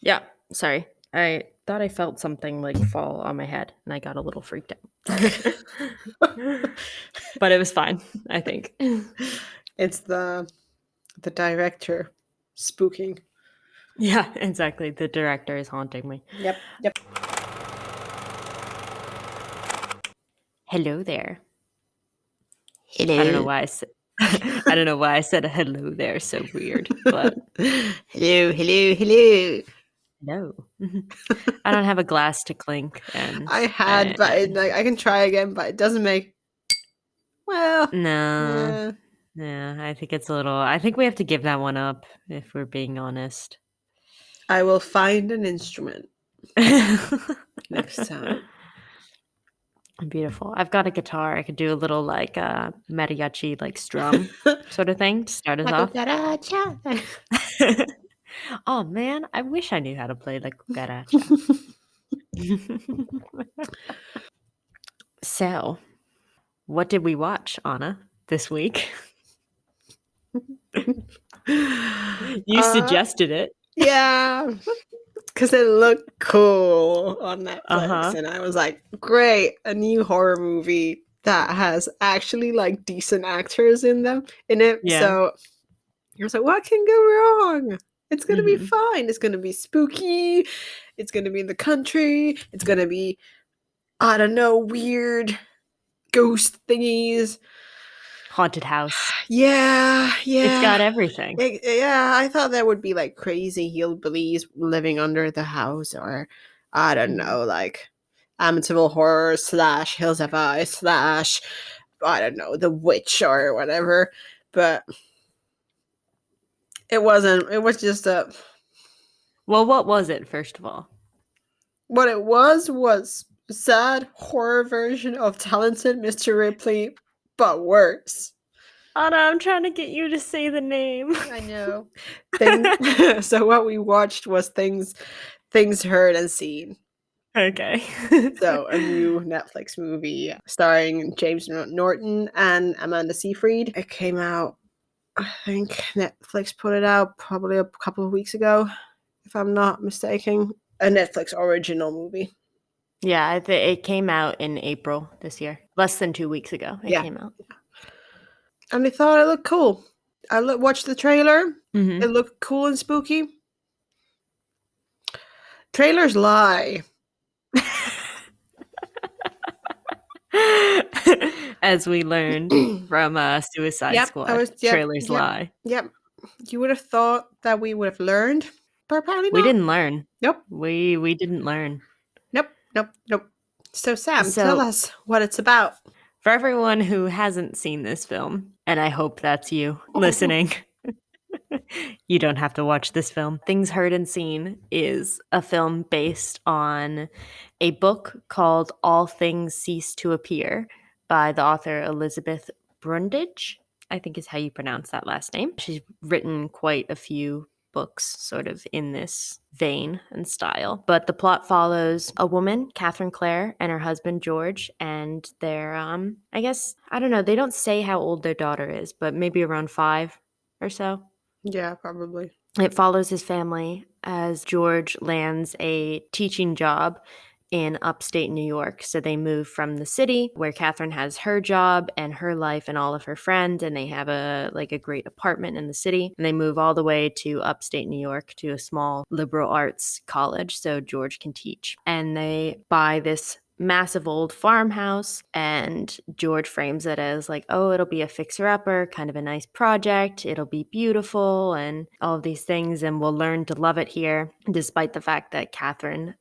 Yeah, sorry. I thought I felt something like fall on my head and I got a little freaked out. But it was fine, I think. It's the director spooking. Yeah, exactly. The director is haunting me. Yep, yep. Hello there. I don't know Hello. why I said I don't know why I said hello there so weird, but Hello, hello, hello. no. I don't have a glass to clink and I had, but I can try again, but it doesn't make. Well, no. yeah. Yeah, I think it's a little I think we have to give that one up if we're being honest. I will find an instrument next time. Beautiful. I've got a guitar. I could do a little like mariachi like strum sort of thing to start us La off. cucaracha. Oh man, I wish I knew how to play la cucaracha. So, what did we watch, Anna, this week? You uh, suggested it. yeah, because it looked cool on Netflix, Uh-huh. and I was like, great, a new horror movie that has actually like decent actors in it. Yeah. So I was like, what can go wrong? It's gonna be Mhm. fine. It's gonna be spooky. It's gonna be in the country. It's gonna be, I don't know, weird ghost thingies. Haunted house. Yeah, It's yeah. got everything. Yeah, I thought there would be like crazy hillbillies living under the house, or I don't Mhm. know, like Amityville Horror slash Hills Have Eyes slash, I don't know, The Witch or whatever. But it wasn't. It was just a. Well, what was it, first of all? What it was a sad horror version of Talented Mr. Ripley, but worse. Anna, I'm trying to get you to say the name. I know. Thing. So what we watched was things heard and seen. Okay. So a new Netflix movie starring James Norton and Amanda Seyfried. It came out, I think Netflix put it out probably a couple of weeks ago, if I'm not mistaken. A Netflix original movie. Yeah, it came out in April this year. Less than 2 weeks ago, it Yeah. came out. And I thought it looked cool. Watched the trailer. It Mhm. looked cool and spooky. Trailers lie. As we learned from, Suicide Yep, I Squad, was. Yep, trailers yep, lie. yep. You would have thought that we would have learned, but apparently We not. didn't learn. Nope. We didn't learn. Nope, nope, nope. So, Sam, tell So, us what it's about. for everyone who hasn't seen this film, and I hope that's you listening, you don't have to watch this film. Things Heard and Seen is a film based on a book called All Things Cease to Appear by the author Elizabeth Brundage, I think is how you pronounce that last name. She's written quite a few books sort of in this vein and style. But the plot follows a woman, Catherine Clare, and her husband George, and they're I guess I don't know, they don't say how old their daughter is, but maybe around 5 or so. Yeah, probably. It follows his family as George lands a teaching job in upstate New York. So they move from the city where Catherine has her job and her life and all of her friends, and they have a great apartment in the city. And they move all the way to upstate New York to a small liberal arts college so George can teach. And they buy this massive old farmhouse, and George frames it as like, oh, it'll be a fixer-upper, kind of a nice project, it'll be beautiful and all of these things, and we'll learn to love it here, despite the fact that Catherine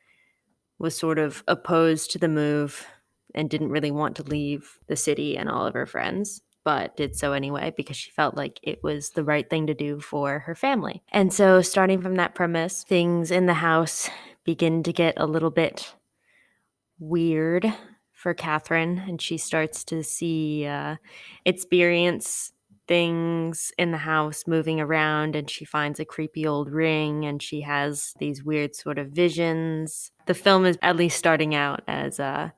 was sort of opposed to the move and didn't really want to leave the city and all of her friends, but did so anyway because she felt like it was the right thing to do for her family. And so, starting from that premise, things in the house begin to get a little bit weird for Catherine, and she starts to see, experience things in the house moving around, and she finds a creepy old ring, and she has these weird sort of visions. The film is at least starting out as a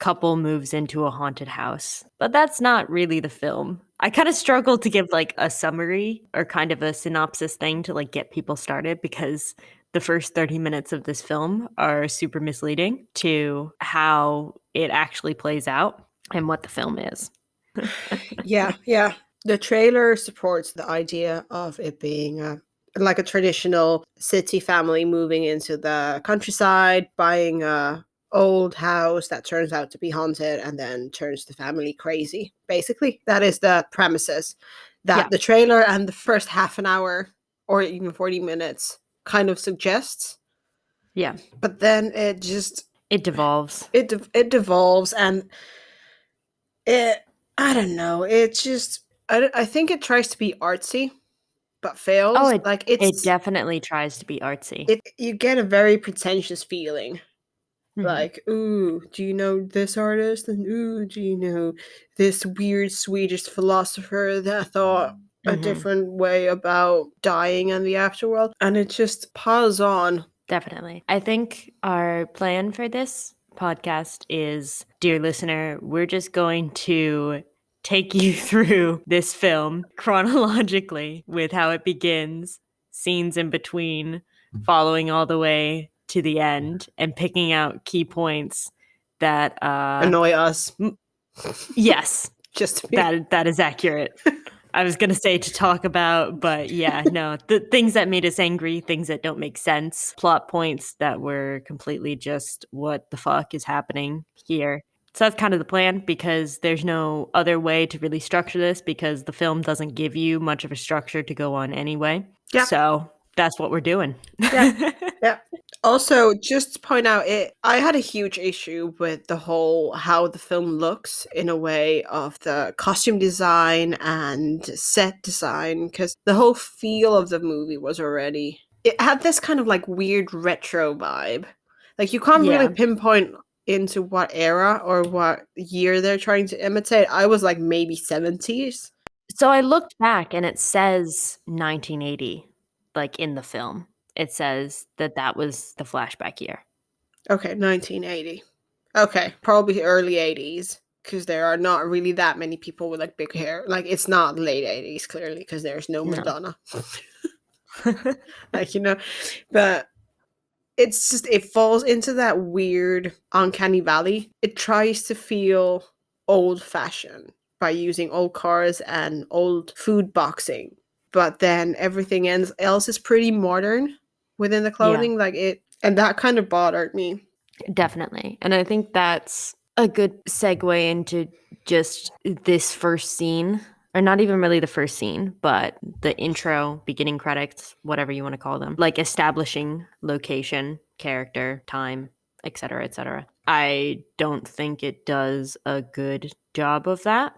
couple moves into a haunted house, but that's not really the film. I kind of struggled to give like a summary or kind of a synopsis thing to like get people started because the first 30 minutes of this film are super misleading to how it actually plays out and what the film is. Yeah, yeah. The trailer supports the idea of it being like a traditional city family moving into the countryside, buying a old house that turns out to be haunted and then turns the family crazy. Basically, that is the premises that Yeah. the trailer and the first half an hour or even 40 minutes kind of suggests. Yeah. But then it just It devolves. it devolves and it I don't know. It just I think it tries to be artsy but Oh, fails. it Like it definitely tries to be artsy. you get a very pretentious feeling. Mhm. Like, ooh, do you know this artist? And ooh, do you know this weird Swedish philosopher that thought a Mhm. different way about dying and the afterworld? And it just piles on. Definitely. I think our plan for this podcast is, dear listener, we're just going to take you through this film chronologically with how it begins, scenes in between, following all the way to the end, and picking out key points that, Annoy us. yes, Just to be that is accurate. I was gonna say to talk about, but yeah, no, the things that made us angry, things that don't make sense, plot points that were completely just what the fuck is happening here. So that's kind of the plan because there's no other way to really structure this because the film doesn't give you much of a structure to go on anyway. yeah, So that's what we're doing. yeah. Yeah. Also, just to point out, I had a huge issue with the whole how the film looks in a way of the costume design and set design because the whole feel of the movie was already it had this kind of like weird retro vibe. Like you can't really Yeah. pinpoint into what era or what year they're trying to imitate. I was like maybe 70s. So I looked back and it says 1980, like in the film. It says that that was the flashback year. Okay, 1980. Okay, probably early 80s because there are not really that many people with like big hair. Like it's not late 80s clearly because there's no No. Madonna. Like but it's just it falls into that weird uncanny valley. It tries to feel old fashioned by using old cars and old food boxing. But then else is pretty modern within the Yeah, clothing like it and that kind of bothered me. definitely. And I think that's a good segue into just this first scene, or not even really the first scene, but the intro, beginning credits, whatever you want to call them, like establishing location, character, time, etc., etc. I don't think it does a good job of that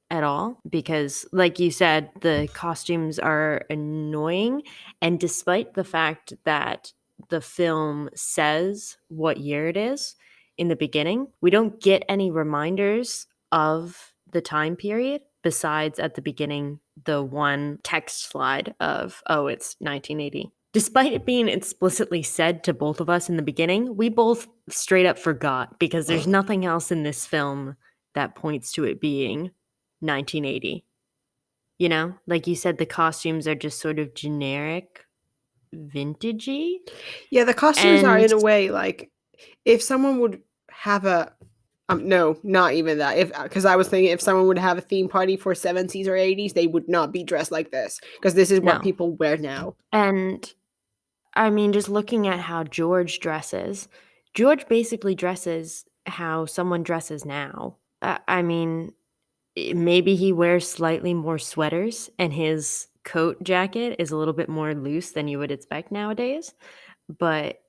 at all because like you said the costumes are annoying and despite the fact that the film says what year it is in the beginning we don't get any reminders of the time period besides at the beginning the one text slide of oh it's 1980 despite it being explicitly said to both of us in the beginning we both straight up forgot because there's nothing else in this film that points to it being 1980. You know, like you said, the costumes are just sort of generic, vintagey. Yeah, the costumes are And in a way like if someone would have a no, not even that. If because I was thinking if someone would have a theme party for 70s or 80s, they would not be dressed like this because this is what no. people wear now. And I mean, just looking at how George dresses, George basically dresses how someone dresses now. I mean, maybe he wears slightly more sweaters and his coat jacket is a little bit more loose than you would expect nowadays. But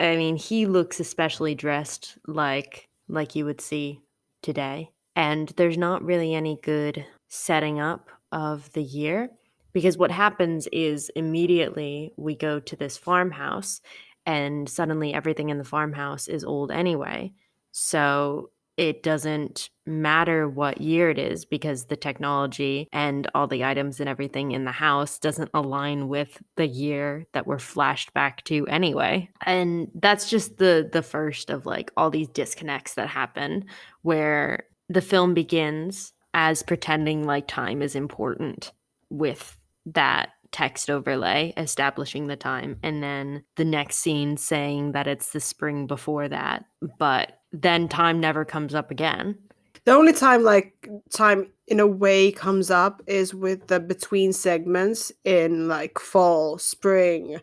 I mean, he looks especially dressed like you would see today. And there's not really any good setting up of the year because what happens is immediately we go to this farmhouse and suddenly everything in the farmhouse is old anyway. So it doesn't matter what year it is because the technology and all the items and everything in the house doesn't align with the year that we're flashed back to anyway. And that's just the first of like all these disconnects that happen where the film begins as pretending like time is important with that text overlay establishing the time, and then the next scene saying that it's the spring before that, but then time never comes up again. The only time like time in a way comes up is with the between segments in like fall, spring.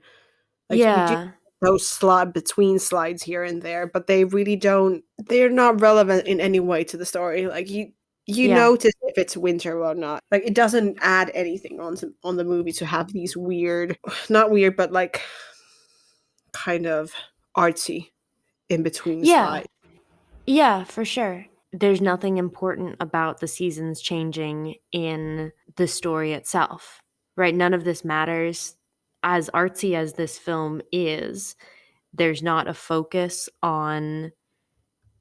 Like you do Yeah. those slide between slides here and there, but they really don't they're not relevant in any way to the story. Like you Yeah. notice if it's winter or not. Like it doesn't add anything on the movie to have these weird not weird, but like kind of artsy in between Yeah. slides. Yeah, for sure. There's nothing important about the seasons changing in the story itself, right? None of this matters. As artsy as this film is, there's not a focus on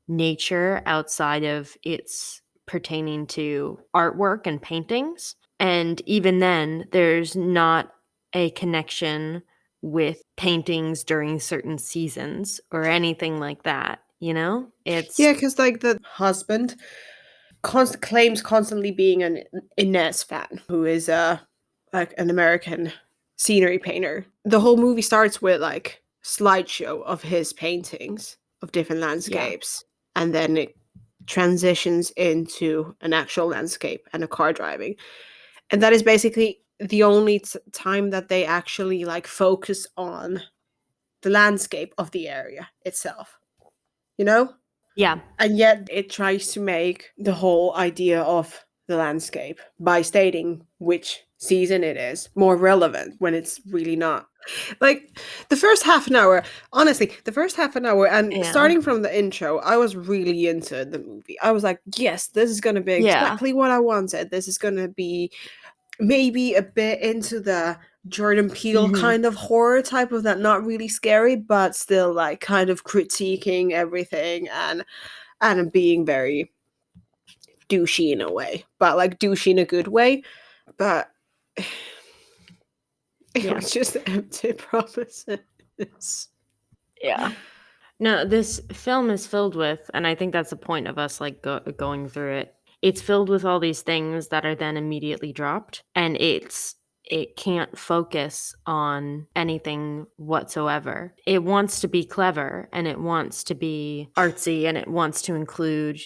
nature outside of its pertaining to artwork and paintings. And even then, there's not a connection with paintings during certain seasons or anything like that, you know? It's Yeah, because like the husband claims constantly being an Inez fan, who is like an American scenery painter. The whole movie starts with like slideshow of his paintings of different yeah. landscapes, and then it transitions into an actual landscape and a car driving, and that is basically the only time that they actually like focus on the landscape of the area itself. You know, Yeah. and yet it tries to make the whole idea of the landscape by stating which season it is more relevant when it's really not. Like the first half an hour, honestly, the first half an hour and Yeah. starting from the intro, I was really into the movie. I was like, yes, this is going to be Yeah. exactly what I wanted. This is going to be maybe a bit into the Jordan Peele Mhm. kind of horror type of that, not really scary, but still like kind of critiquing everything and being very douchey in a way, but like douchey in a good way. But it Yeah. was just empty promises. Yeah. No, this film is filled with, and I think that's the point of us like going through it. It's filled with all these things that are then immediately dropped, and it can't focus on anything whatsoever. It wants to be clever and it wants to be artsy and it wants to include,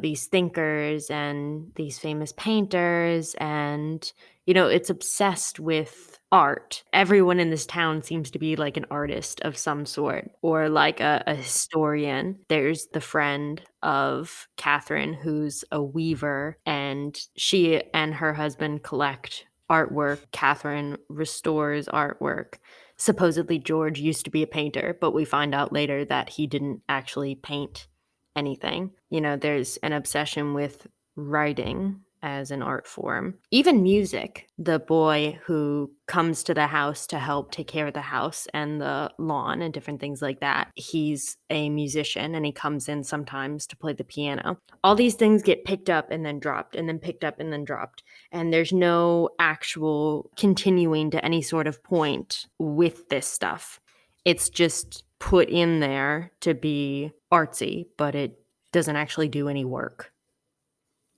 these thinkers and these famous painters and it's obsessed with art. Everyone in this town seems to be like an artist of some sort or like a historian. There's the friend of Catherine who's a weaver, and she and her husband collect artwork. Catherine restores artwork. Supposedly, George used to be a painter, but we find out later that he didn't actually paint anything. There's an obsession with writing as an art form. Even music. The boy who comes to the house to help take care of the house and the lawn and different things like that, he's a musician and he comes in sometimes to play the piano. All these things get picked up and then dropped and then picked up and then dropped. And there's no actual continuing to any sort of point with this stuff. It's just put in there to be artsy, but it doesn't actually do any work.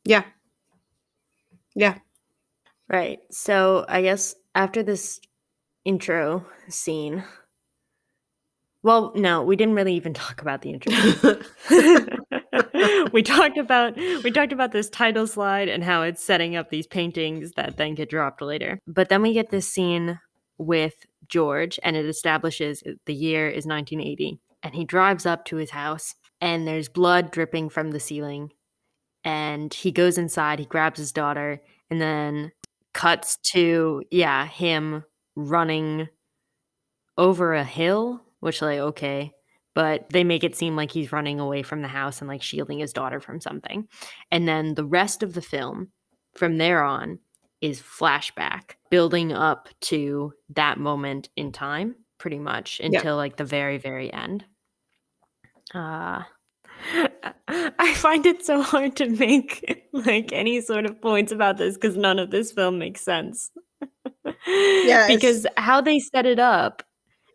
Yeah, yeah. Right. So I guess after this intro scene, well, no, we didn't really even talk about the intro scene. we talked about this title slide and how it's setting up these paintings that then get dropped later. But then we get this scene with George, and it establishes the year is 1980, and he drives up to his house, and there's blood dripping from the ceiling, and he goes inside, he grabs his daughter, and then cuts to, yeah, him running over a hill, which, like, okay, but they make it seem like he's running away from the house and, like, shielding his daughter from something. And then the rest of the film from there on is flashback, building up to that moment in time pretty much Yeah. until, like, the very, very end. Uh I find it so hard to make like any sort of points about this because none of this film makes sense. Yeah, it's Because how they set it up,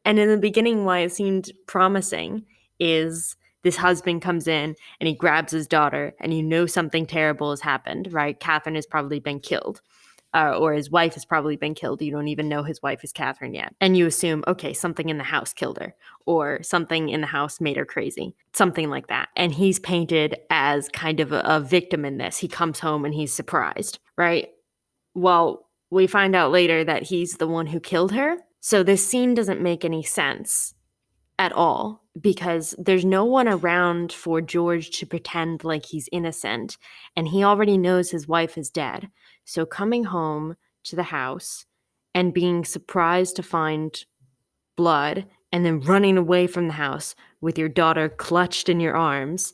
and in the beginning, why it seemed promising is this husband comes in and he grabs his daughter, and something terrible has happened, right? Catherine has probably been killed. or his wife has probably been killed. You don't even know his wife is Catherine yet. And you assume, okay, something in the house killed her, or something in the house made her crazy, something like that. And he's painted as kind of a victim in this. He comes home and he's surprised, right? Well, we find out later that he's the one who killed her. So this scene doesn't make any sense at all because there's no one around for George to pretend like he's innocent, and he already knows his wife is dead. So coming home to the house and being surprised to find blood and then running away from the house with your daughter clutched in your arms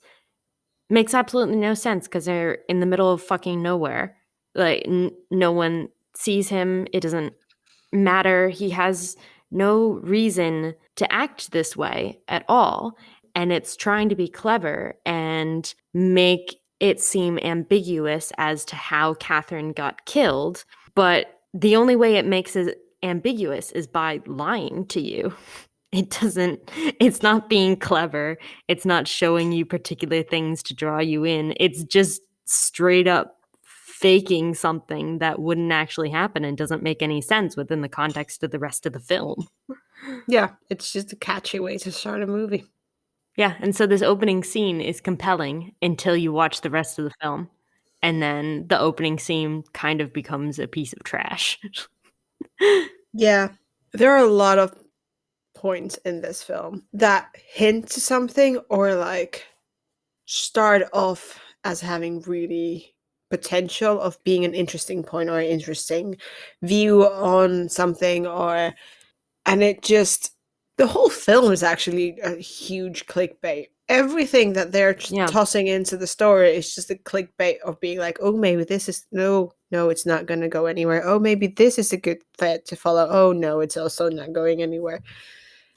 makes absolutely no sense because they're in the middle of fucking nowhere. Like, no one sees him. It doesn't matter. He has no reason to act this way at all. And it's trying to be clever and make it seem ambiguous as to how Catherine got killed. But the only way it makes it ambiguous is by lying to you. It doesn't, it's not being clever. It's not showing you particular things to draw you in. It's just straight up faking something that wouldn't actually happen and doesn't make any sense within the context of the rest of the film. Yeah, it's just a catchy way to start a movie. Yeah, and so this opening scene is compelling until you watch the rest of the film. And then the opening scene kind of becomes a piece of trash. Yeah, there are a lot of points in this film that hint to something or like start off as having really potential of being an interesting point or an interesting view on something, or and it just the whole film is actually a huge clickbait. Everything that they're Yeah. tossing into the story is just a clickbait of being like, oh, maybe this is no, it's not going to go anywhere. Oh, maybe this is a good thread to follow. Oh, no, it's also not going anywhere.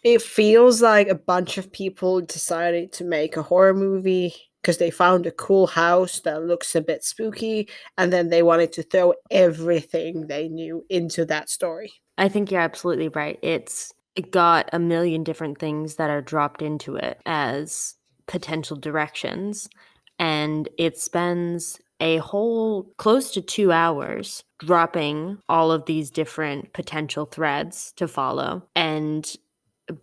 It feels like a bunch of people decided to make a horror movie because they found a cool house that looks a bit spooky, and then they wanted to throw everything they knew into that story. I think you're absolutely right. It got a million different things that are dropped into it as potential directions. And it spends a whole close to 2 hours dropping all of these different potential threads to follow. And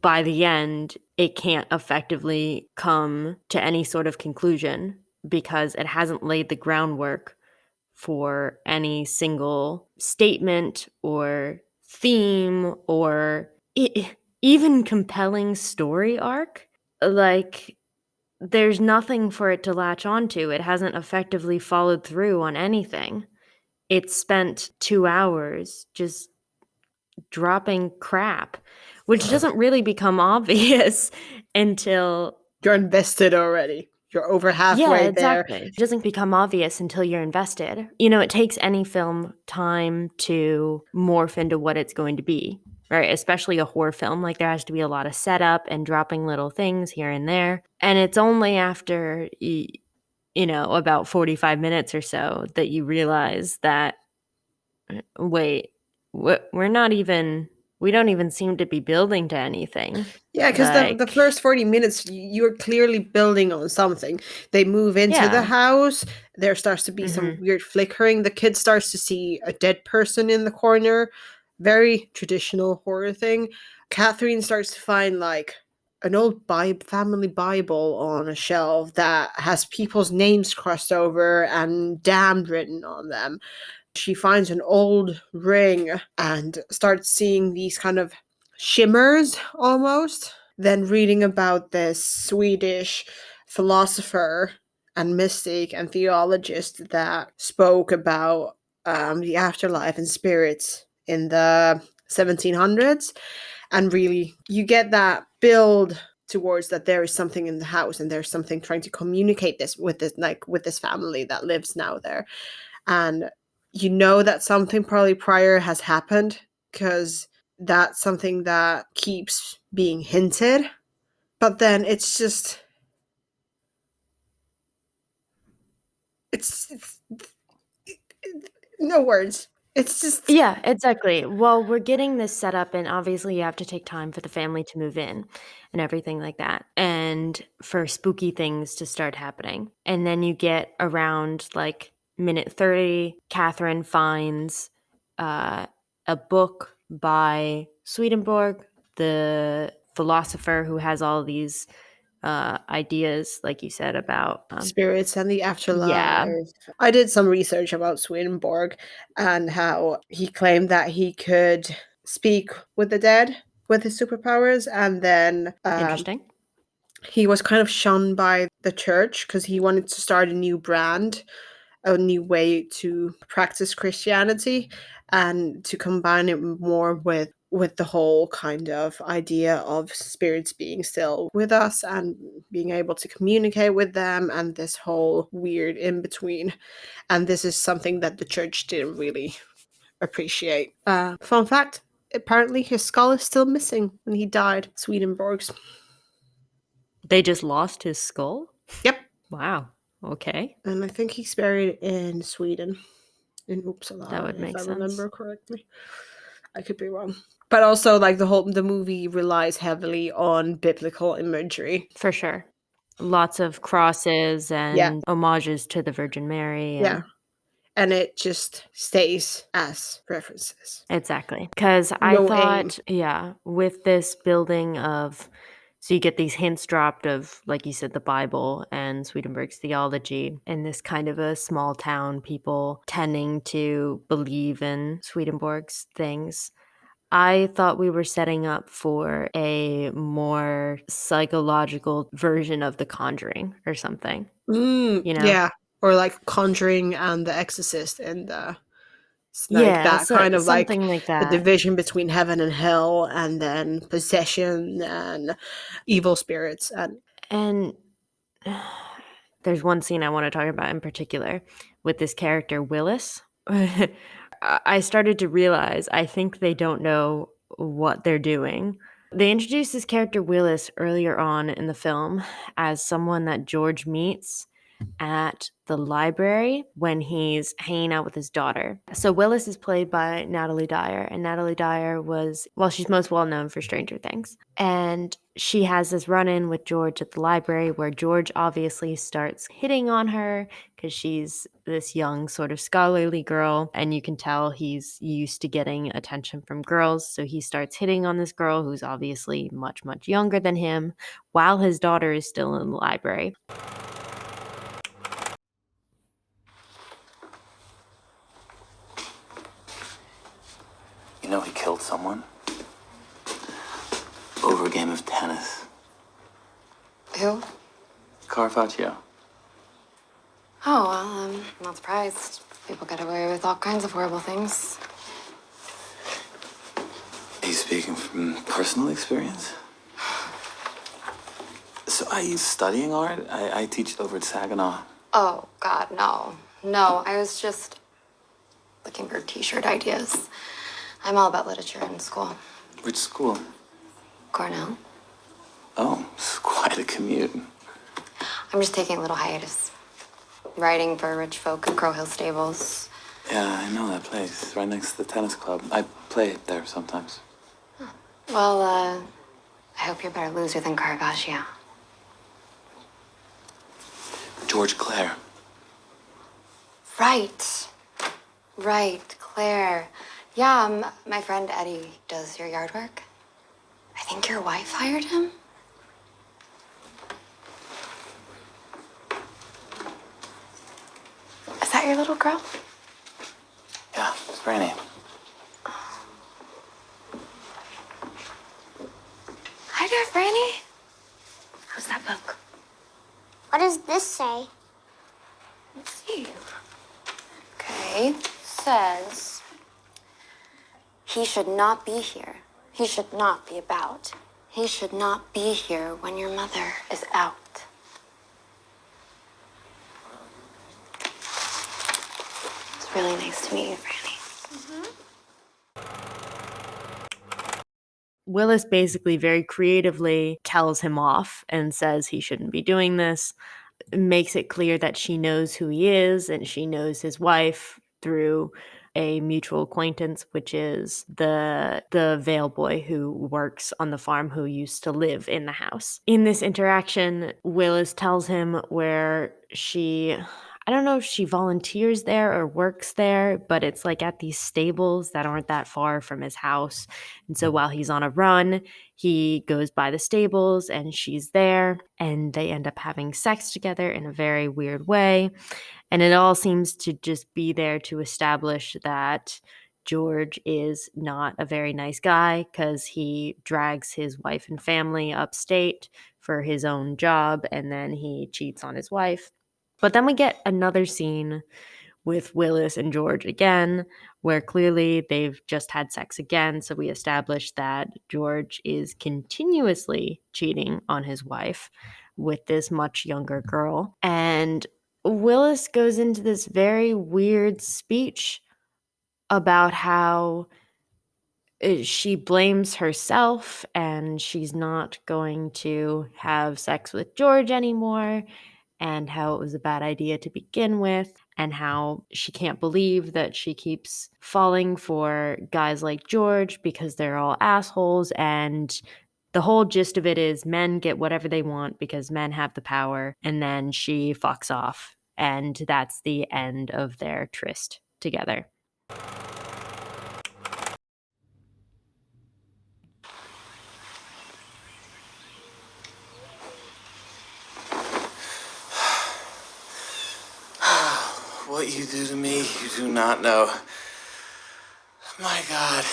by the end, it can't effectively come to any sort of conclusion because it hasn't laid the groundwork for any single statement or theme or even compelling story arc. Like, there's nothing for it to latch onto. It hasn't effectively followed through on anything. It spent 2 hours just dropping crap, which doesn't really become obvious until You're invested already. You're over yeah, halfway there. exactly. It doesn't become obvious until you're invested. You know, it takes any film time to morph into what it's going to be, right? Especially a horror film. Like, there has to be a lot of setup and dropping little things here and there. And it's only after, about 45 minutes or so that you realize that, wait, we're not even, we don't even seem to be building to anything. Yeah, because the Like, first 40 minutes, you're clearly building on something. They move into the yeah. house. There starts to be some Hmm. weird flickering. The kid starts to see a dead person in the corner. Very traditional horror thing. Catherine starts to find like an old family Bible on a shelf that has people's names crossed over and damned written on them. She finds an old ring and starts seeing these kind of shimmers almost. Then reading about this Swedish philosopher and mystic and theologist that spoke about the afterlife and spirits in the 1700s. And really, you get that build towards that there is something in the house and there's something trying to communicate this family that lives now there, and you know that something probably prior has happened because that's something that keeps being hinted. But then it's no words. It's just Yeah, exactly. Well, we're getting this set up, and obviously, you have to take time for the family to move in and everything like that, and for spooky things to start happening. And then you get around like minute 30, Catherine finds uh, a book by Swedenborg, the philosopher who has all these ideas, like you said, about Spirits and the yeah, afterlife. I did some research about Swedenborg and how he claimed that he could speak with the dead with his superpowers, and then interesting. he was kind of shunned by the church because he wanted to start a new brand, a new way to practice Christianity, and to combine it more with the whole kind of idea of spirits being still with us and being able to communicate with them, and this whole weird in between. And this is something that the church didn't really appreciate. Fun fact: apparently, his skull is still missing when he died. Swedenborg's. They just lost his skull? Yep, Wow. Okay. and I think he's buried in Sweden, in That Uppsala, would if make I sense. remember correctly. I could be wrong. But also, like, the movie relies heavily on biblical imagery. For sure. Lots of crosses Yeah, and homages to the Virgin Mary yeah. and And it just stays as references. exactly. Because I No aim. thought, yeah, with this building of, so you get these hints dropped of, like you said, the Bible and Swedenborg's theology, and this kind of a small town, people tending to believe in Swedenborg's things. I thought we were setting up for a more psychological version of The Conjuring or something, you know? Yeah. Or like Conjuring and The Exorcist, and it's like Yeah, that so kind of like something like the that. division between heaven and hell, and then possession and evil spirits. And And there's one scene I want to talk about in particular with this character, Willis. I started to realize I think they don't know what they're doing. They introduced this character, Willis, earlier on in the film as someone that George meets at the library when he's hanging out with his daughter. So Willis is played by Natalie Dyer, and Natalie Dyer was, well, she's most well known for Stranger Things. And she has this run in with George at the library where George obviously starts hitting on her because she's this young, sort of scholarly girl. And you can tell he's used to getting attention from girls. So he starts hitting on this girl who's obviously much, much younger than him while his daughter is still in the library. You know he killed someone over a game of tennis. Who? Carpaccio. Oh, well, I'm not surprised. People get away with all kinds of horrible things. He's speaking from personal experience. So are you studying art? I teach over at Saginaw. Oh, God, no. No, I was just looking for t-shirt ideas. I'm all about literature in school. Which school? Cornell. Oh, it's quite a commute. I'm just taking a little hiatus. Writing for rich folk in Crow Hill Stables. Yeah, I know that place. Right next to the tennis club. I play there sometimes. Well, I hope you're a better loser than Caravaggio. George Clare. Right. Right, Claire. Yeah, my friend Eddie does your yard work. I think your wife hired him. Is that your little girl? Yeah, it's Franny. Hi there, Franny. How's that book? What does this say? Let's see. Okay, says he should not be here. He should not be about. He should not be here when your mother is out. It's really nice to meet you, Franny. Willis basically very creatively tells him off and says he shouldn't be doing this, makes it clear that she knows who he is and she knows his wife through a mutual acquaintance, which is the Vale boy who works on the farm who used to live in the house. In this interaction, Willis tells him where she, I don't know if she volunteers there or works there, but it's like at these stables that aren't that far from his house. And so while he's on a run, he goes by the stables and she's there, and they end up having sex together in a very weird way. And it all seems to just be there to establish that George is not a very nice guy because he drags his wife and family upstate for his own job, and then he cheats on his wife. But then we get another scene with Willis and George again, where clearly they've just had sex again. So we establish that George is continuously cheating on his wife with this much younger girl. And Willis goes into this very weird speech about how she blames herself and she's not going to have sex with George anymore, and how it was a bad idea to begin with, and how she can't believe that she keeps falling for guys like George because they're all assholes. And the whole gist of it is men get whatever they want because men have the power, and then she fucks off. And that's the end of their tryst together. What you do to me, you do not know. My God.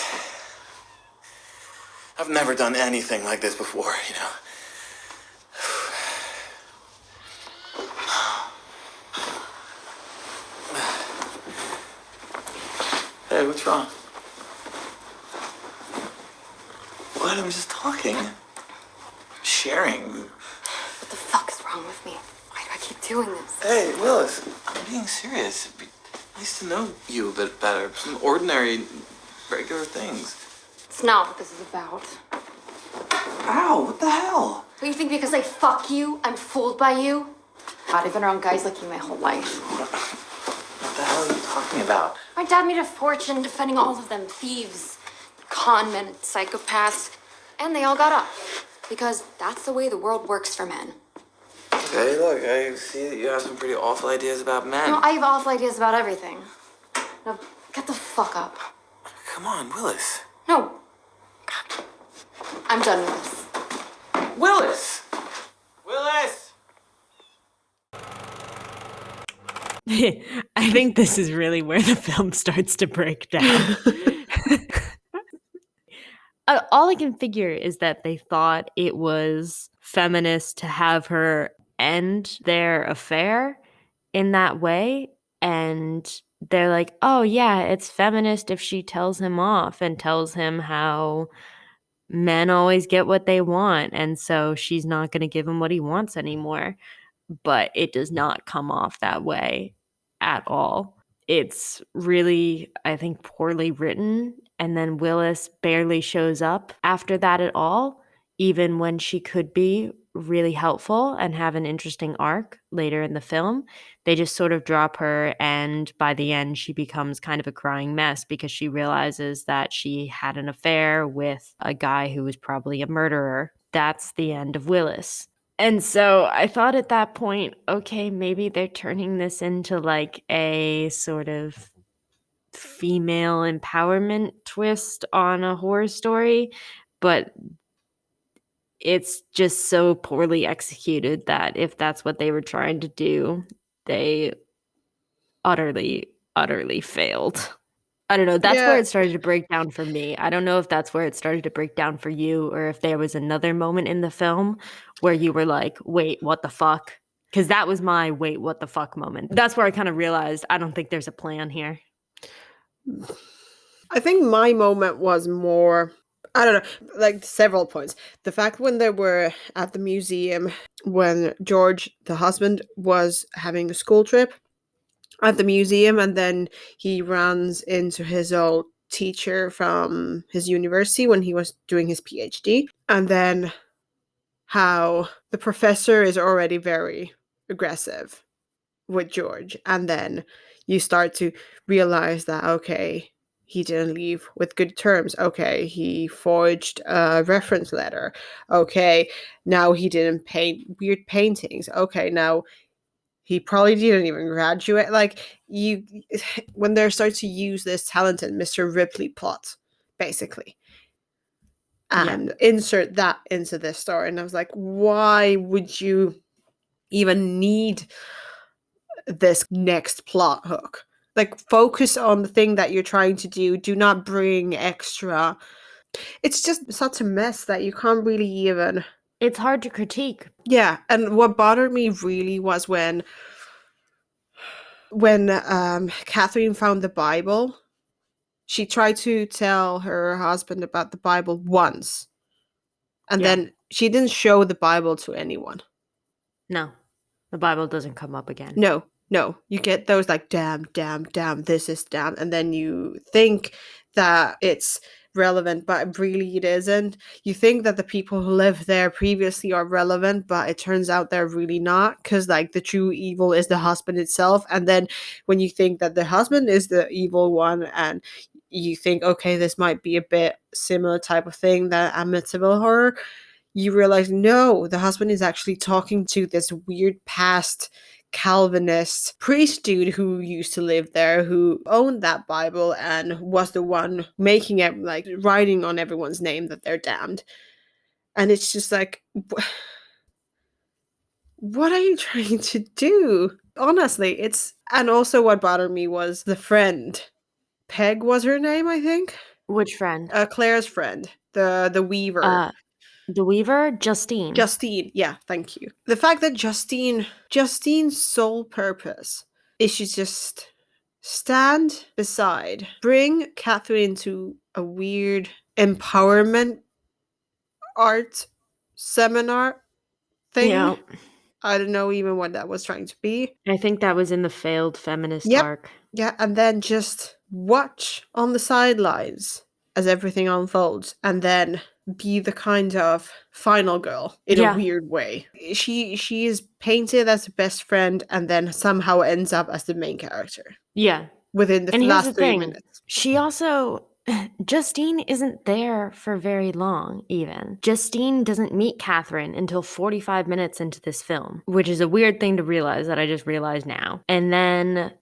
I've never done anything like this before, you know. Hey, what's wrong? What? I'm just talking. Sharing. What the fuck is wrong with me? Why do I keep doing this? Hey, Willis, I'm being serious. It'd be nice to know you a bit better. Some ordinary, regular things. It's not what this is about. Ow, what the hell? What, you think because I fuck you, I'm fooled by you? God, I've been around guys like you my whole life. What the hell are you talking about? My dad made a fortune defending all of them thieves, con men, and psychopaths, and they all got up. Because that's the way the world works for men. Okay, look, I see that you have some pretty awful ideas about men. No, I have awful ideas about everything. Now, get the fuck up. Come on, Willis. No. I'm done with this. Willis! Willis! I think this is really where the film starts to break down. All I can figure is that they thought it was feminist to have her end their affair in that way. And they're like, oh, yeah, it's feminist if she tells him off and tells him how men always get what they want. And so she's not going to give him what he wants anymore. But it does not come off that way at all. It's really, I think, poorly written. And then Willis barely shows up after that at all, even when she could be really helpful and have an interesting arc later in the film. They just sort of drop her, and by the end, she becomes kind of a crying mess because she realizes that she had an affair with a guy who was probably a murderer. That's the end of Willis. And so I thought at that point, okay, maybe they're turning this into like a sort of female empowerment twist on a horror story, but it's just so poorly executed that if that's what they were trying to do, they utterly failed. I don't know. That's where Yeah, it started to break down for me. I don't know if that's where it started to break down for you, or if there was another moment in the film where you were like, wait, what the fuck? Because that was my wait, what the fuck moment. That's where I kind of realized I don't think there's a plan here. I think my moment was more, I don't know, like several points. The fact when they were at the museum, when George, the husband, was having a school trip at the museum, and then he runs into his old teacher from his university when he was doing his PhD, and then how the professor is already very aggressive with George, and then you start to realize that, okay, he didn't leave with good terms. Okay, he forged a reference letter. Okay, now he didn't paint weird paintings. Okay, now He probably didn't even graduate. Like, you, when they start to use this talented Mr. Ripley plot, basically, Yeah. and insert that into this story. And I was like, why would you even need this next plot hook? Like, focus on the thing that you're trying to do. Do not bring extra. It's just such a mess that you can't really even. It's hard to critique. Yeah, and what bothered me really was when Catherine found the Bible. She tried to tell her husband about the Bible once, and Yeah. then she didn't show the Bible to anyone. No. The Bible doesn't come up again. No, no. You get those like, damn, damn, damn, this is damn. And then you think that it's relevant, but really it isn't. You think that the people who lived there previously are relevant, but it turns out they're really not, because like the true evil is the husband itself. And then when you think that the husband is the evil one, and you think, okay, this might be a bit similar type of thing, that Amityville horror, you realize no, the husband is actually talking to this weird past Calvinist priest dude who used to live there, who owned that Bible and was the one making it, like writing on everyone's name that they're damned. And it's just like, what are you trying to do? Honestly, it's. And also, what bothered me was the friend. Peg was her name, I think. Which friend? Claire's friend, the Weaver. Uh, the Weaver? Justine. Justine, yeah, thank you. The fact that Justine's sole purpose is to just stand beside, bring Catherine into a weird empowerment art seminar thing. Yeah. I don't know even what that was trying to be. I think that was in the failed feminist Yep. arc. Yeah, and then just watch on the sidelines as everything unfolds, and then be the kind of final girl in a Yeah. weird way. She is painted as the best friend, and then somehow ends up as the main character Yeah. within the And here's the last 3 thing. minutes. She also Justine isn't there for very long, even. Justine doesn't meet Catherine until 45 minutes into this film, which is a weird thing to realize that I just realized now. And then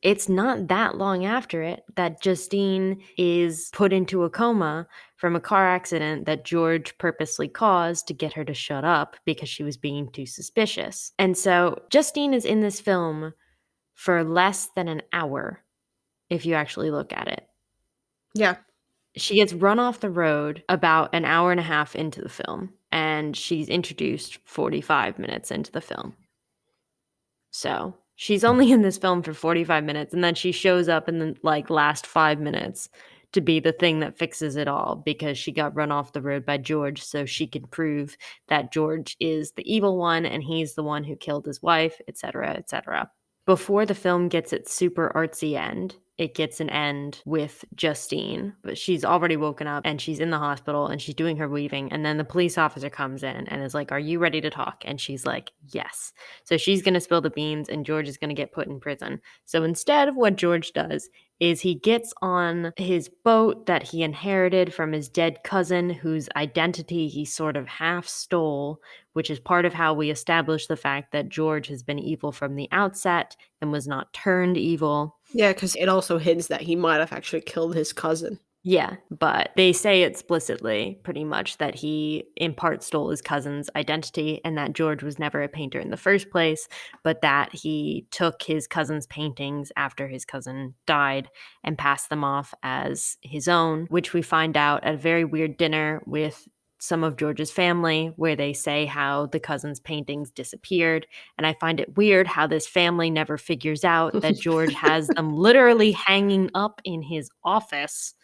it's not that long after it that Justine is put into a coma from a car accident that George purposely caused to get her to shut up because she was being too suspicious. And so Justine is in this film for less than an hour, if you actually look at it. Yeah. She gets run off the road about an hour and a half into the film, and she's introduced 45 minutes into the film. So she's only in this film for 45 minutes, and then she shows up in the last 5 minutes to be the thing that fixes it all because she got run off the road by George, so she can prove that George is the evil one and he's the one who killed his wife, etc., etc. Before the film gets its super artsy end, it gets an end with Justine, but she's already woken up and she's in the hospital and she's doing her weaving. And then the police officer comes in and is like, "Are you ready to talk?" And she's like, "Yes." So she's going to spill the beans and George is going to get put in prison. So instead of what George does is he gets on his boat that he inherited from his dead cousin, whose identity he sort of half stole, which is part of how we establish the fact that George has been evil from the outset and was not turned evil. Yeah, because it also hints that he might have actually killed his cousin. Yeah, but they say explicitly, pretty much, that he in part stole his cousin's identity and that George was never a painter in the first place, but that he took his cousin's paintings after his cousin died and passed them off as his own, which we find out at a very weird dinner with some of George's family, where they say how the cousin's paintings disappeared. And I find it weird how this family never figures out that George has them literally hanging up in his office.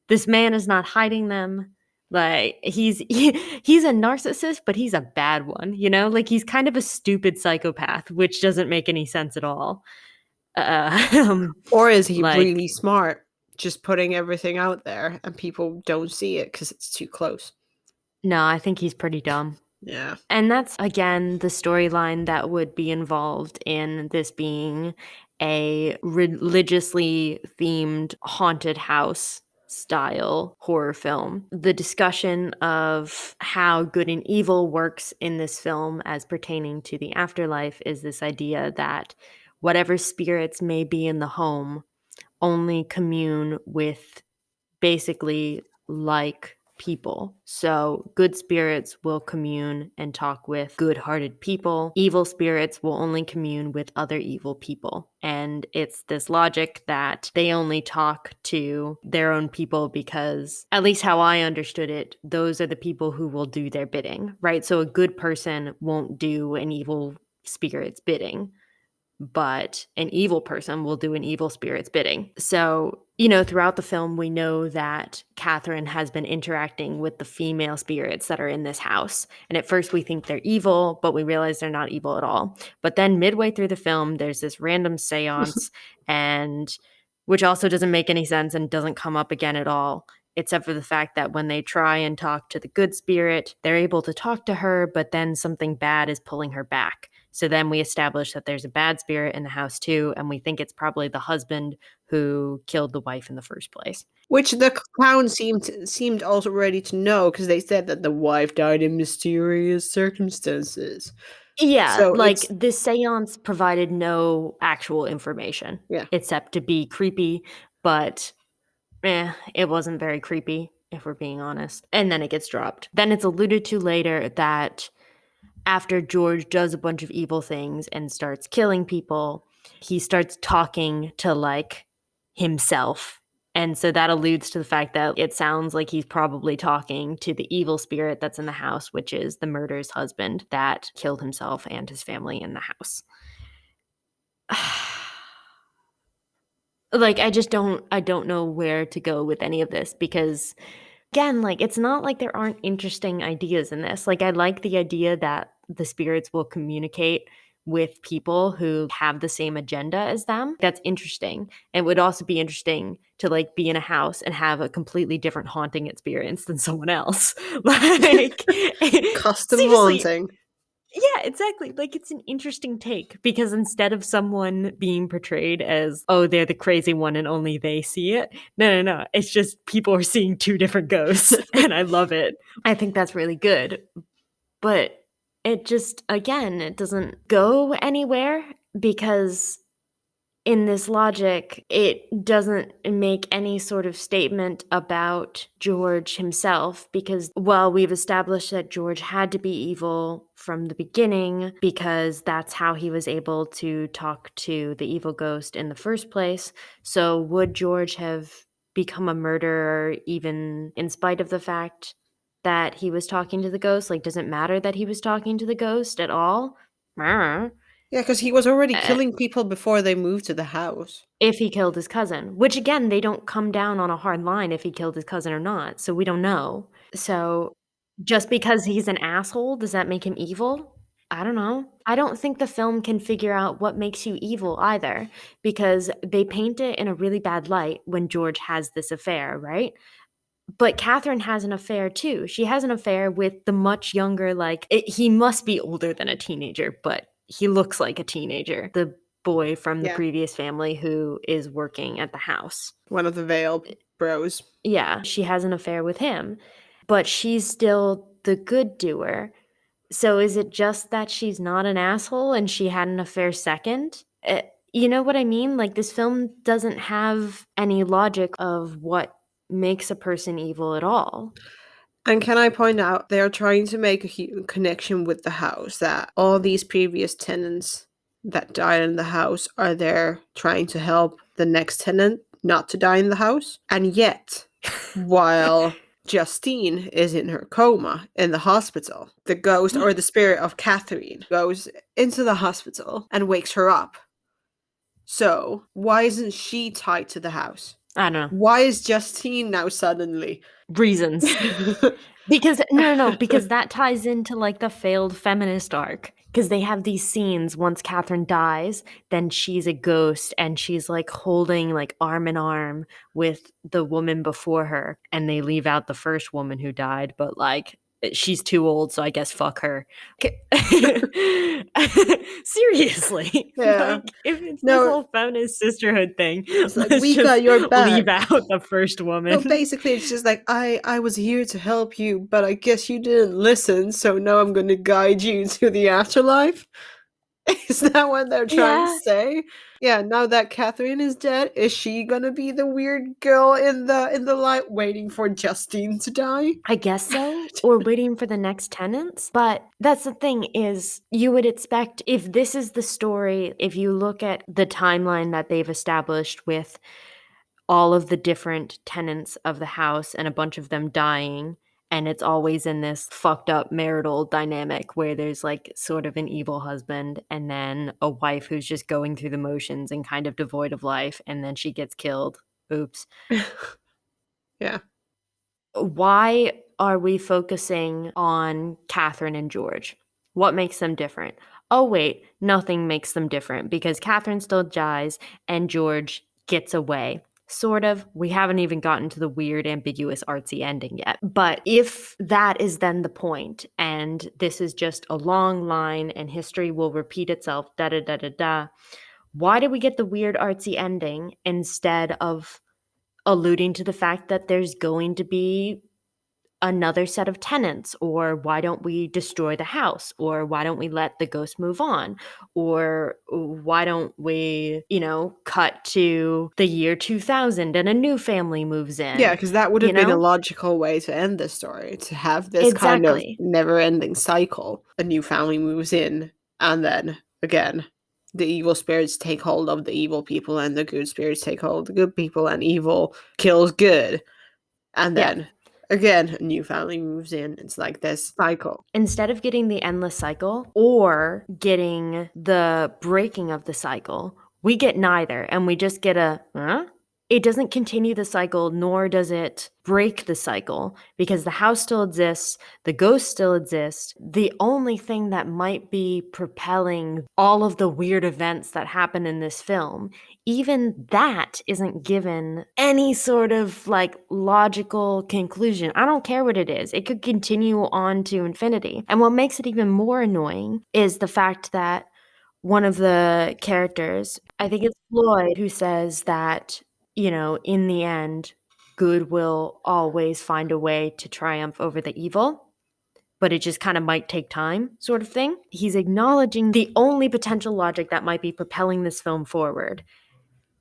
This man is not hiding them. Like he's a narcissist, but he's a bad one, you know? Like he's kind of a stupid psychopath, which doesn't make any sense at all. Or is he like really smart, just putting everything out there and people don't see it because it's too close? no, I think he's pretty dumb. Yeah. And that's, again, the storyline that would be involved in this being a religiously themed haunted house style horror film. The discussion of how good and evil works in this film as pertaining to the afterlife is this idea that whatever spirits may be in the home only commune with basically like people. So good spirits will commune and talk with good-hearted people. Evil spirits will only commune with other evil people. And it's this logic that they only talk to their own people because, at least how I understood it, those are the people who will do their bidding, right? So a good person won't do an evil spirit's bidding, but an evil person will do an evil spirit's bidding. So, throughout the film, we know that Catherine has been interacting with the female spirits that are in this house. And at first we think they're evil, but we realize they're not evil at all. But then midway through the film, there's this random seance, and which also doesn't make any sense and doesn't come up again at all, except for the fact that when they try and talk to the good spirit, they're able to talk to her, but then something bad is pulling her back. So then we establish that there's a bad spirit in the house too, and we think it's probably the husband who killed the wife in the first place. Which the clown seemed also ready to know, because they said that the wife died in mysterious circumstances. Yeah, So like it's this seance provided no actual information yeah. except to be creepy, but it wasn't very creepy, if we're being honest. And then it gets dropped. Then it's alluded to later that after George does a bunch of evil things and starts killing people, he starts talking to like himself. And so that alludes to the fact that it sounds like he's probably talking to the evil spirit that's in the house, which is the murderer's husband that killed himself and his family in the house. Like I don't know where to go with any of this, because again, like it's not like there aren't interesting ideas in this. Like I like the idea that the spirits will communicate with people who have the same agenda as them. That's interesting. And it would also be interesting to like be in a house and have a completely different haunting experience than someone else. Like Custom seriously, haunting. yeah, exactly. Like it's an interesting take, because instead of someone being portrayed as, oh, they're the crazy one and only they see it. No. It's just people are seeing two different ghosts and I love it. I think that's really good. But it just, again, it doesn't go anywhere, because in this logic, it doesn't make any sort of statement about George himself, because while we've established that George had to be evil from the beginning because that's how he was able to talk to the evil ghost in the first place, so would George have become a murderer even in spite of the fact that he was talking to the ghost? Like, does it matter that he was talking to the ghost at all? Yeah, because he was already Uh, killing people before they moved to the house. if he killed his cousin, which again, they don't come down on a hard line if he killed his cousin or not, so we don't know. So, just because he's an asshole, does that make him evil? I don't know. I don't think the film can figure out what makes you evil either, because they paint it in a really bad light when George has this affair, right? But Catherine has an affair too. She has an affair with the much younger, he must be older than a teenager, but he looks like a teenager. The boy from the Yeah, previous family who is working at the house. one of the Veil bros. Yeah, she has an affair with him, but she's still the good doer. So is it just that she's not an asshole and she had an affair second? You know what I mean? Like, this film doesn't have any logic of what makes a person evil at all. And can I point out, they're trying to make a connection with the house, that all these previous tenants that died in the house are there trying to help the next tenant not to die in the house. And yet, while Justine is in her coma in the hospital, the ghost or the spirit of Catherine goes into the hospital and wakes her up. So, why isn't she tied to the house? I don't know. Why is Justine now suddenly? Reasons. Because no, because that ties into like the failed feminist arc. Because they have these scenes once Catherine dies, then she's a ghost and she's like holding like arm in arm with the woman before her, and they leave out the first woman who died, but like she's too old, so I guess fuck her. Seriously, Yeah. like if it's this No, whole feminist sisterhood thing, it's like, let's we got just your leave back. out the first No, woman. basically, it's just like, I was here to help you, but I guess you didn't listen, so now I'm going to guide you to the afterlife. Is that what they're trying to Yeah, say? Yeah, now that Catherine is dead, is she gonna be the weird girl in the light waiting for Justine to die? I guess so, or waiting for the next tenants. But that's the thing is you would expect if this is the story, if you look at the timeline that they've established with all of the different tenants of the house and a bunch of them dying, and it's always in this fucked up marital dynamic where there's like sort of an evil husband and then a wife who's just going through the motions and kind of devoid of life, and then she gets killed. Oops. Yeah. Why are we focusing on Catherine and George? What makes them different? Oh, wait, nothing makes them different because Catherine still dies and George gets away. Sort of. We haven't even gotten to the weird, ambiguous, artsy ending yet. But if that is then the point, and this is just a long line and history will repeat itself, da da da da da, why did we get the weird, artsy ending instead of alluding to the fact that there's going to be another set of tenants, or why don't we destroy the house, or why don't we let the ghost move on, or why don't we, cut to the year 2000 and a new family moves Yeah, in, because that would you have been a know? logical way to end this story, to have this kind of Exactly. never-ending cycle. A new family moves in, and then, again, the evil spirits take hold of the evil people, and the good spirits take hold of the good people, and evil kills good. And Yeah. then, again, a new family moves in. It's like this cycle. Instead of getting the endless cycle or getting the breaking of the cycle, we get neither and we just get a, huh? It doesn't continue the cycle, nor does it break the cycle because the house still exists, the ghost still exists. The only thing that might be propelling all of the weird events that happen in this film, even that isn't given any sort of like logical conclusion. I don't care what it is. It could continue on to infinity. And what makes it even more annoying is the fact that one of the characters, I think it's Floyd, who says that, in the end, good will always find a way to triumph over the evil, but it just kind of might take time, sort of thing. He's acknowledging the only potential logic that might be propelling this film forward.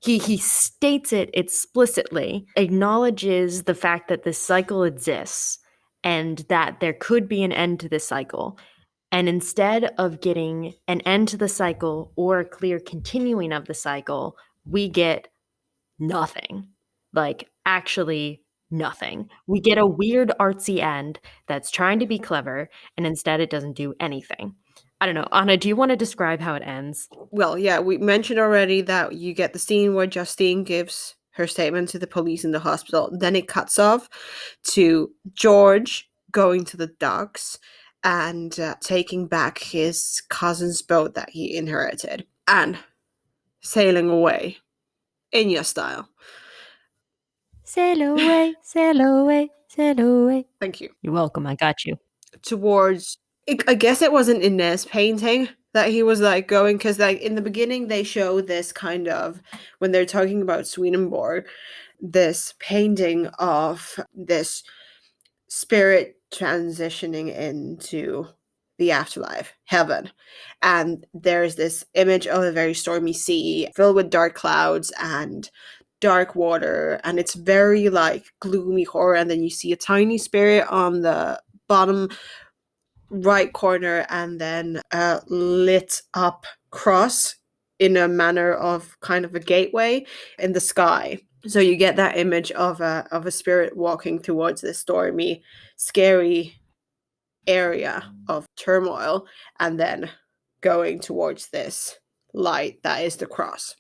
He states it explicitly, acknowledges the fact that this cycle exists and that there could be an end to this cycle. And instead of getting an end to the cycle or a clear continuing of the cycle, we get nothing. Like, actually, nothing. We get a weird artsy end that's trying to be clever, and instead it doesn't do anything. I don't know. Anna, do you want to describe how it ends? Well, yeah, we mentioned already that you get the scene where Justine gives her statement to the police in the hospital. Then it cuts off to George going to the docks and taking back his cousin's boat that he inherited and sailing away in your style. Sail away, sail away, sail away. Thank you. You're welcome. I got you. Towards, I guess it was an Inez painting that he was like going, because like in the beginning they show this kind of, when they're talking about Swedenborg, this painting of this spirit transitioning into the afterlife, heaven. And there's this image of a very stormy sea filled with dark clouds and dark water, and it's very like gloomy horror. And then you see a tiny spirit on the bottom right corner, and then a lit up cross in a manner of kind of a gateway in the sky. So you get that image of a spirit walking towards this stormy, scary area of turmoil, and then going towards this light that is the cross.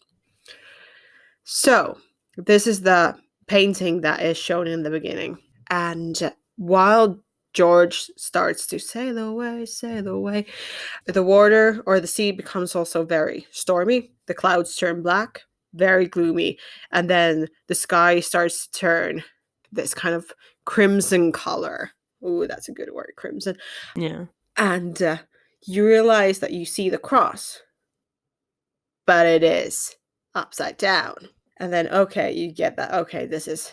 So this is the painting that is shown in the beginning. And while George starts to sail away, the water or the sea becomes also very stormy. The clouds turn black, very gloomy, and then the sky starts to turn this kind of crimson color, Oh, that's a good word, crimson. Yeah. And you realize that you see the cross, but it is upside down. And then okay, you get that. Okay, this is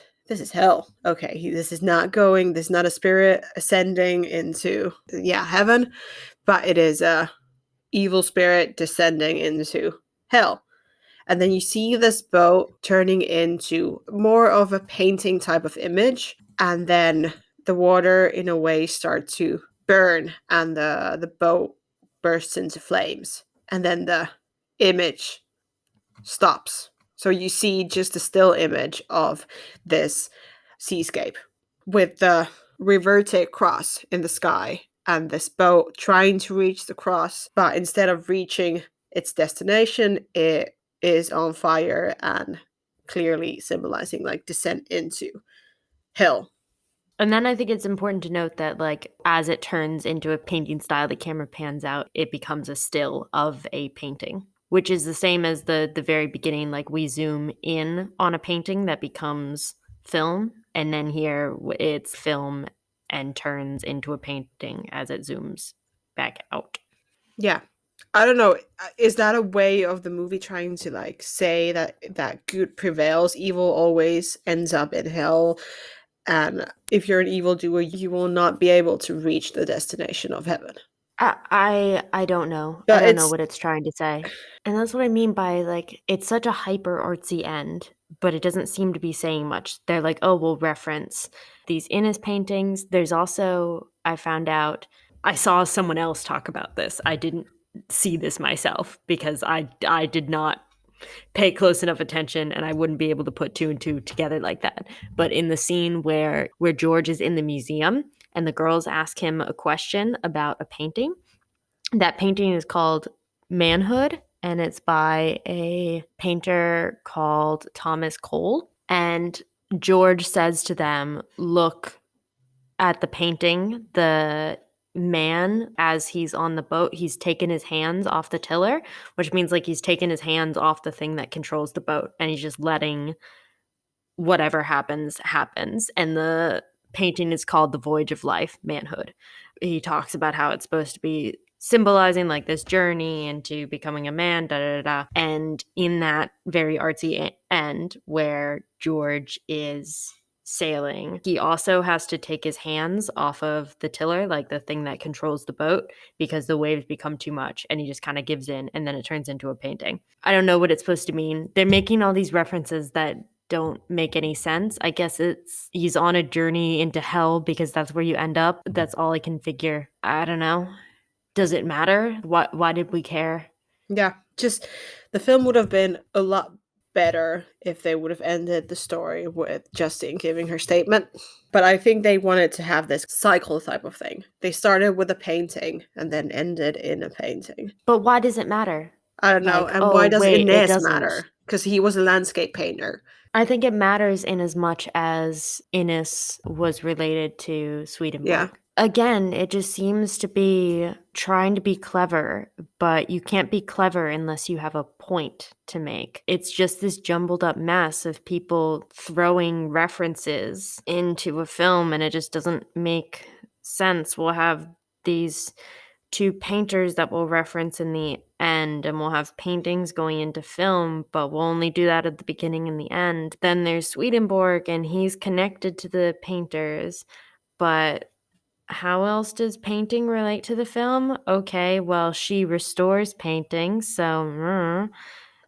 hell. Okay, this is not going. This is not a spirit ascending into heaven, but it is a evil spirit descending into hell. And then you see this boat turning into more of a painting type of image, and then the water in a way starts to burn, and the boat bursts into flames, and then the image stops. So you see just a still image of this seascape with the reverted cross in the sky and this boat trying to reach the cross, but instead of reaching its destination, it is on fire and clearly symbolizing like descent into hell. And then I think it's important to note that, like, as it turns into a painting style, the camera pans out, it becomes a still of a painting, which is the same as the very beginning. Like, we zoom in on a painting that becomes film, and then here it's film and turns into a painting as it zooms back out. Yeah. I don't know. Is that a way of the movie trying to like say that good prevails, evil always ends up in hell, and if you're an evildoer, you will not be able to reach the destination of heaven? I don't know. I But don't know it's what it's trying to say. And that's what I mean by, like, it's such a hyper artsy end, but it doesn't seem to be saying much. They're like, "Oh, we'll reference these Innes paintings." There's also, I found out, I saw someone else talk about this. I didn't see this myself because I did not pay close enough attention, and I wouldn't be able to put two and two together like that. But in the scene where George is in the museum and the girls ask him a question about a painting, that painting is called Manhood, and it's by a painter called Thomas Cole. And George says to them, "Look at the painting. The man, as he's on the boat, he's taken his hands off the tiller," which means like he's taken his hands off the thing that controls the boat, and he's just letting whatever happens happens. And the painting is called The Voyage of Life, Manhood. He talks about how it's supposed to be symbolizing like this journey into becoming a man, da da da. And in that very artsy end where George is sailing, he also has to take his hands off of the tiller, like the thing that controls the boat, because the waves become too much, and he just kind of gives in, and then it turns into a painting. I don't know what it's supposed to mean. They're making all these references that don't make any sense. I guess it's he's on a journey into hell because that's where you end up. That's all I can figure. I don't know. Does it matter? Why did we care? yeah, just the film would have been a lot better if they would have ended the story with Justine giving her statement. But I think they wanted to have this cycle type of thing. They started with a painting and then ended in a painting. But why does it matter? I don't know. Like, And oh why does wait, it Inez doesn't. matter? Because he was a landscape painter. I think it matters in as much as Innes was related to Yeah. Swedenborg. Again, it just seems to be trying to be clever, but you can't be clever unless you have a point to make. It's just this jumbled up mess of people throwing references into a film, and it just doesn't make sense. We'll have these two painters that we'll reference in the end, and we'll have paintings going into film, but we'll only do that at the beginning and the end. Then there's Swedenborg, and he's connected to the painters, but how else does painting relate to the film? Okay, well, she restores paintings, so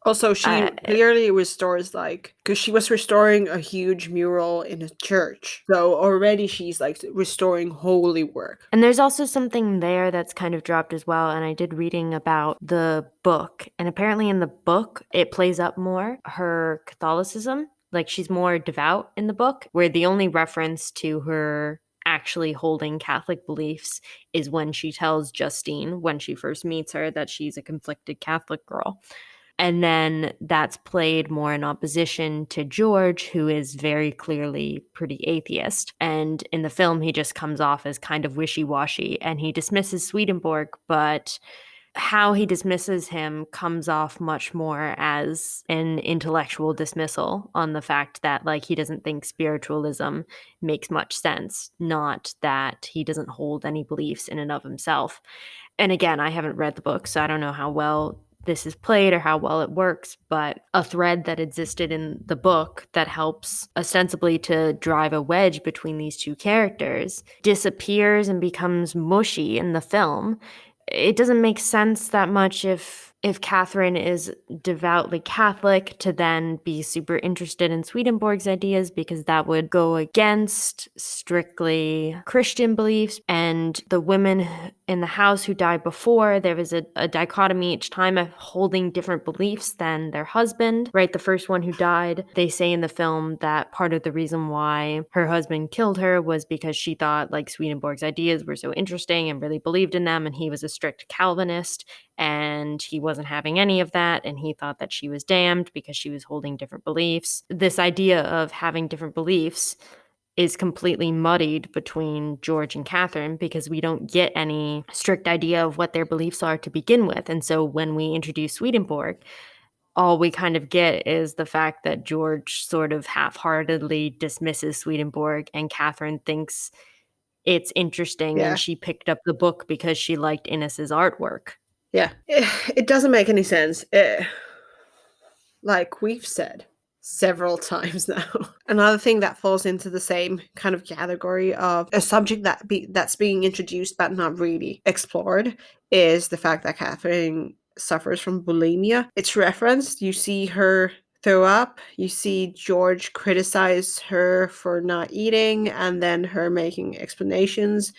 Also, she I, clearly restores, like, because she was restoring a huge mural in a church. So already she's like restoring holy work. and there's also something there that's kind of dropped as well. And I did reading about the book, and apparently in the book, it plays up more her Catholicism. Like, she's more devout in the book, where the only reference to her actually holding Catholic beliefs is when she tells Justine, when she first meets her, that she's a conflicted Catholic girl. And then that's played more in opposition to George, who is very clearly pretty atheist. And in the film, he just comes off as kind of wishy washy, and he dismisses Swedenborg, but how he dismisses him comes off much more as an intellectual dismissal on the fact that like he doesn't think spiritualism makes much sense, not that he doesn't hold any beliefs in and of himself. And again, I haven't read the book, so I don't know how well this is played or how well it works, but a thread that existed in the book that helps ostensibly to drive a wedge between these two characters disappears and becomes mushy in the film. It doesn't make sense that much if Catherine is devoutly Catholic to then be super interested in Swedenborg's ideas, because that would go against strictly Christian beliefs. And the women in the house who died before, there was a dichotomy each time of holding different beliefs than their husband, right? The first one who died, they say in the film that part of the reason why her husband killed her was because she thought like Swedenborg's ideas were so interesting and really believed in them, and he was a strict Calvinist and he wasn't having any of that, and he thought that she was damned because she was holding different beliefs. This idea of having different beliefs is completely muddied between George and Catherine because we don't get any strict idea of what their beliefs are to begin with. And so when we introduce Swedenborg, all we kind of get is the fact that George sort of half-heartedly dismisses Swedenborg, and Catherine thinks it's interesting and Yeah. she picked up the book because she liked Innes's artwork. Yeah. It doesn't make any sense. Like we've said several times now. Another thing that falls into the same kind of category of a subject that's being introduced but not really explored is the fact that Catherine suffers from bulimia. It's referenced. You see her throw up. You see George criticize her for not eating and then her making explanations.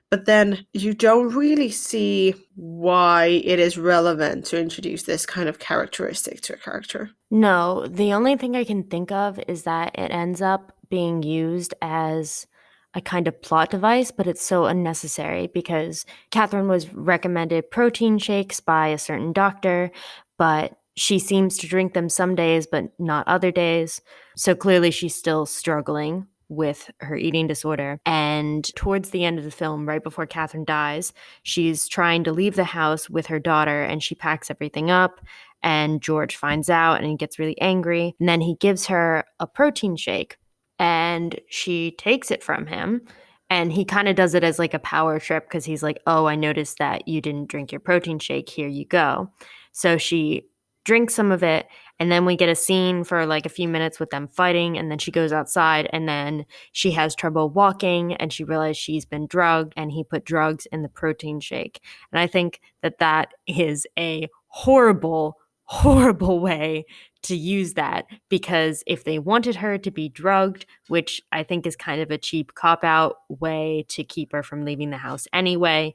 But then you don't really see why it is relevant to introduce this kind of characteristic to a character. No, the only thing I can think of is that it ends up being used as a kind of plot device, but it's so unnecessary because Catherine was recommended protein shakes by a certain doctor, but she seems to drink them some days, but not other days. So clearly she's still struggling with her eating disorder. And towards the end of the film, right before Catherine dies, she's trying to leave the house with her daughter and she packs everything up, and George finds out and he gets really angry. And then he gives her a protein shake and she takes it from him. And he kind of does it as like a power trip because he's like, oh, I noticed that you didn't drink your protein shake. Here you go. So she drinks some of it. And then we get a scene for like a few minutes with them fighting. And then she goes outside and then she has trouble walking and she realizes she's been drugged and he put drugs in the protein shake. And I think that that is a horrible way to use that, because if they wanted her to be drugged, which I think is kind of a cheap cop-out way to keep her from leaving the house anyway,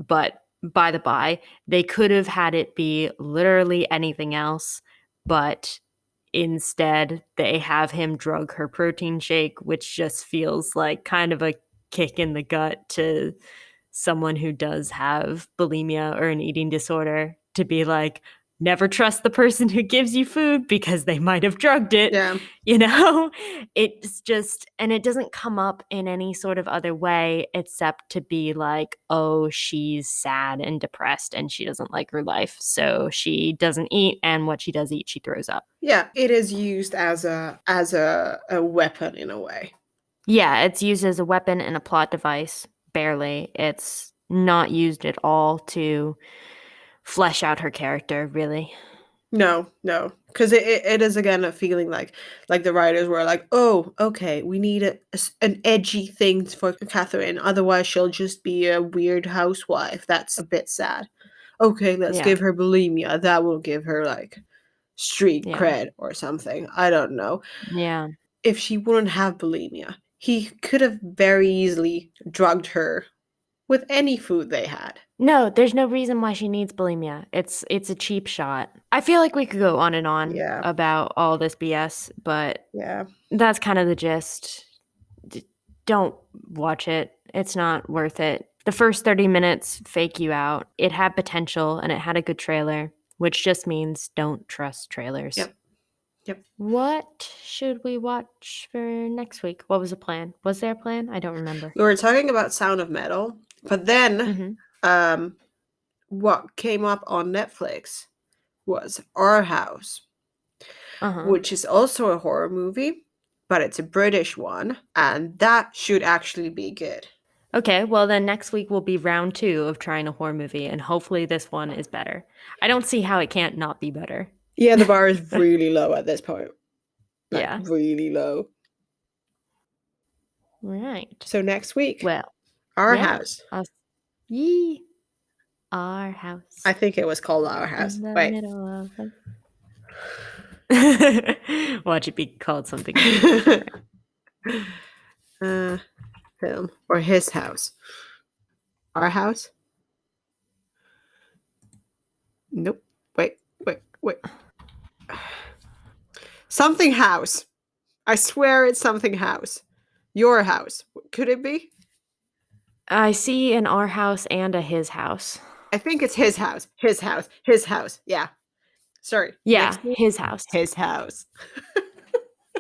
but by the by, they could have had it be literally anything else, but instead they have him drug her protein shake, which just feels like kind of a kick in the gut to someone who does have bulimia or an eating disorder, to be like, never trust the person who gives you food because they might have drugged it. Yeah. You know, it's just, and it doesn't come up in any sort of other way except to be like, oh, she's sad and depressed and she doesn't like her life, so she doesn't eat, and what she does eat she throws up. Yeah, it is used as a weapon in a way. Yeah, it's used as a weapon and a plot device, barely. It's not used at all to flesh out her character, really. No, because it is again a feeling like the writers were like, oh, okay, we need an edgy thing for Catherine, otherwise she'll just be a weird housewife. That's a bit sad. Okay, let's Yeah. give her bulimia. That will give her like street Yeah. cred or something. I don't know. Yeah. If she wouldn't have bulimia, he could have very easily drugged her with any food they had. No, there's no reason why she needs bulimia. It's a cheap shot. I feel like we could go on and on Yeah, about all this BS, but yeah. that's kind of the gist. Don't watch it. It's not worth it. The first 30 minutes fake you out. It had potential and it had a good trailer, which just means don't trust trailers. Yep. Yep. What should we watch for next week? What was the plan? Was there a plan? I don't remember. We were talking about Sound of Metal, but then Mm-hmm. um what came up on Netflix was Our House, Uh-huh. which is also a horror movie, but it's a British one, and that should actually be good. Okay, well then next week will be round 2 of trying a horror movie, and hopefully this one is better. I don't see how it can't not be better. Yeah, the bar is really low at this point. Like, Yeah. really low. Right. So next week, Well, Our yeah. House. Yee. Our house. I think it was called Our House. In the Wait. middle of the... Watch it be called something completely different. Film. Or His House. Our House? Nope. Wait. Something House. I swear it's something House. Your House. Could it be? I see an our house and a his house. I think it's His House. His House. His House. Yeah. Sorry. Yeah, Next week, his house. His House.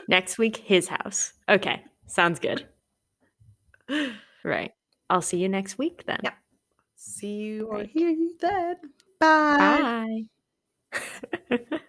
Next week, his house. Okay, sounds good. Right. I'll see you next week then. Yep. See you or Right. hear you then. Bye. Bye.